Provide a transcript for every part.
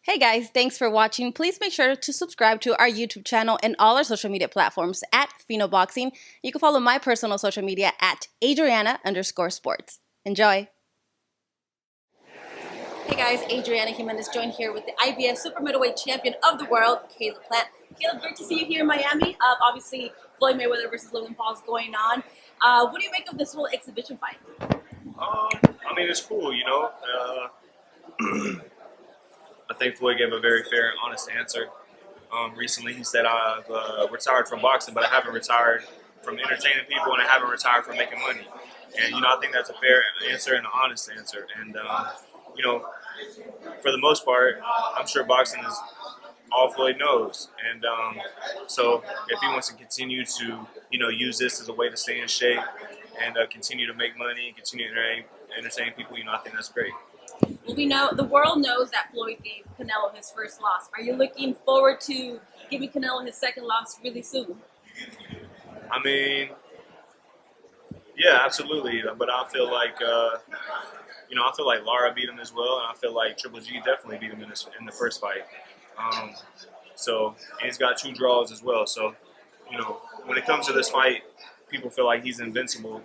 Hey guys, thanks for watching. Please make sure to subscribe to our YouTube channel and all our social media platforms at Fino Boxing. You can follow my personal social media at Adriana_sports. Enjoy. Hey guys, Adriana Jimenez joined here with the IBF Super Middleweight Champion of the World, Caleb Plant. Caleb, great to see you here in Miami. Obviously, Floyd Mayweather versus Logan Paul is going on. What do you make of this whole exhibition fight? It's cool, I think Floyd gave a very fair and honest answer. Recently, he said, I've retired from boxing, but I haven't retired from entertaining people, and I haven't retired from making money. And, I think that's a fair answer and an honest answer. And, for the most part, I'm sure boxing is all Floyd knows. And so if he wants to continue to, use this as a way to stay in shape and continue to make money and continue to entertain people, I think that's great. Well, we know the world knows that Floyd gave Canelo his first loss. Are you looking forward to giving Canelo his second loss really soon? Yeah, absolutely. But I feel like, Lara beat him as well, and I feel like Triple G definitely beat him in the first fight. And he's got 2 draws as well. So, when it comes to this fight, people feel like he's invincible,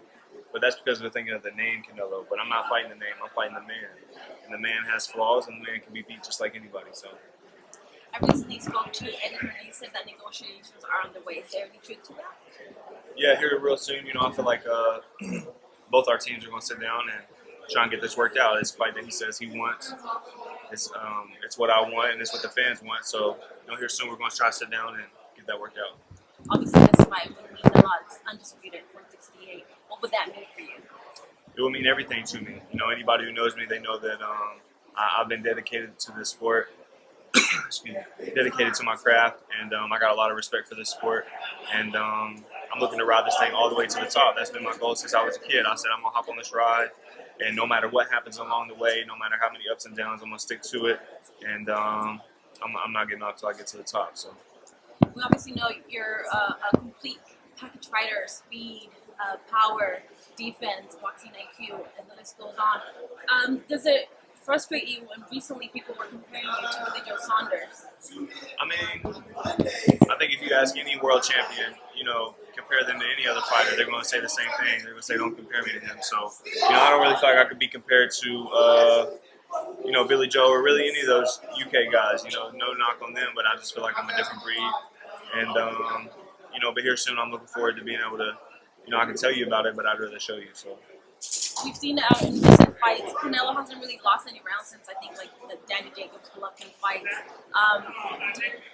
but that's because they're thinking of the name Canelo. But I'm not fighting the name; I'm fighting the man. And the man has flaws, and the man can be beat just like anybody. So, I recently spoke to Eddie, and he said that negotiations are on the way. Is there any truth to that? Yeah, here real soon. I feel like both our teams are going to sit down and try and get this worked out. It's a fight that he says he wants. It's what I want, and it's what the fans want. So, here soon we're going to try to sit down and get that worked out. Obviously, this fight would mean a lot. It's undisputed, 168. What would that mean for you? It will mean everything to me. Anybody who knows me, they know that I've been dedicated to this sport. Excuse me, dedicated to my craft, and I got a lot of respect for this sport. And I'm looking to ride this thing all the way to the top. That's been my goal since I was a kid. I said I'm gonna hop on this ride, and no matter what happens along the way, no matter how many ups and downs, I'm gonna stick to it. And I'm not getting off till I get to the top. So we obviously know you're a complete package fighter: speed, power, defense, boxing IQ, and the list goes on. Does it frustrate you when recently people were comparing you to Billy Joe Saunders? I think if you ask any world champion, compare them to any other fighter, they're going to say the same thing. They're going to say, don't compare me to him. So, I don't really feel like I could be compared to, Billy Joe or really any of those UK guys. No knock on them, but I just feel like I'm a different breed. And, but here soon I'm looking forward to being able to, I can tell you about it, but I'd rather show you. So. We've seen in recent fights, Canelo hasn't really lost any rounds since I think like the Danny Jacobs Golovkin fights.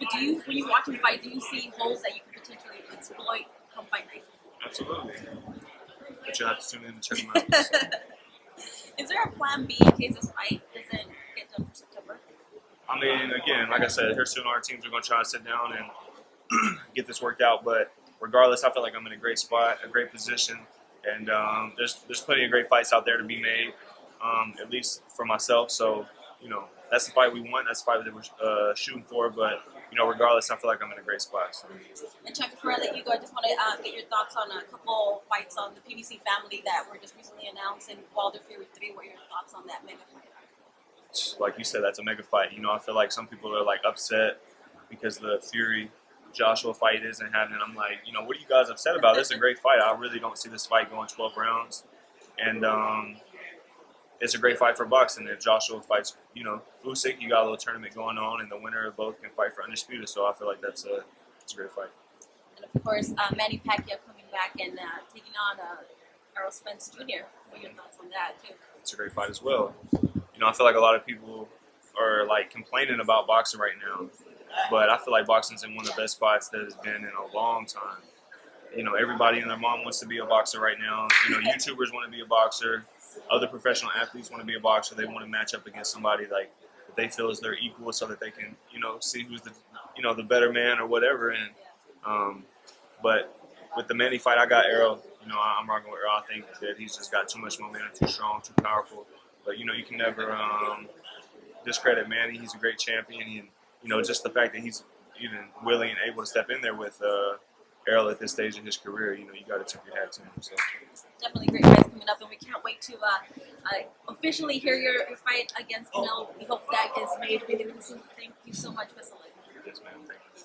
But when you watch him fight, do you see holes that you can potentially exploit come fight night? Absolutely. But you'll have to tune in and check him out. Is there a plan B in case this fight doesn't get done for September? Again, like I said, here soon our teams are going to try to sit down and get this worked out. But regardless, I feel like I'm in a great spot, a great position. And there's plenty of great fights out there to be made, at least for myself. So, that's the fight we want. That's the fight that we're shooting for. But, regardless, I feel like I'm in a great spot. So. And Chuck, before I let you go, I just want to get your thoughts on a couple fights on the PBC family that were just recently announced, and Wilder Fury 3. What are your thoughts on that mega fight? Like you said, that's a mega fight. I feel like some people are, upset because the Fury Joshua fight isn't happening. I'm like, what are you guys upset about? This is a great fight. I really don't see this fight going 12 rounds. And it's a great fight for boxing. If Joshua fights, Usyk, you got a little tournament going on, and the winner of both can fight for undisputed. So I feel like it's a great fight. And of course, Manny Pacquiao coming back and taking on Spence Jr. What are your thoughts on that, too? It's a great fight as well. I feel like a lot of people are, complaining about boxing right now. But I feel like boxing's in one of the best spots that it's been in a long time. Everybody and their mom wants to be a boxer right now. YouTubers want to be a boxer. Other professional athletes want to be a boxer. They want to match up against somebody that they feel is their equal, so that they can, see who's the better man or whatever. And but with the Manny fight, I got Arrow. I'm rocking with Arrow. I think that he's just got too much momentum, too strong, too powerful. But you can never discredit Manny. He's a great champion. Just the fact that he's even willing and able to step in there with Errol at this stage in his career, you got to tip your hat to him. So Definitely great fights coming up, and we can't wait to officially hear your fight against Canelo. We hope that is made really, really soon. Thank you so much, Vasily. yes, man. Thank you.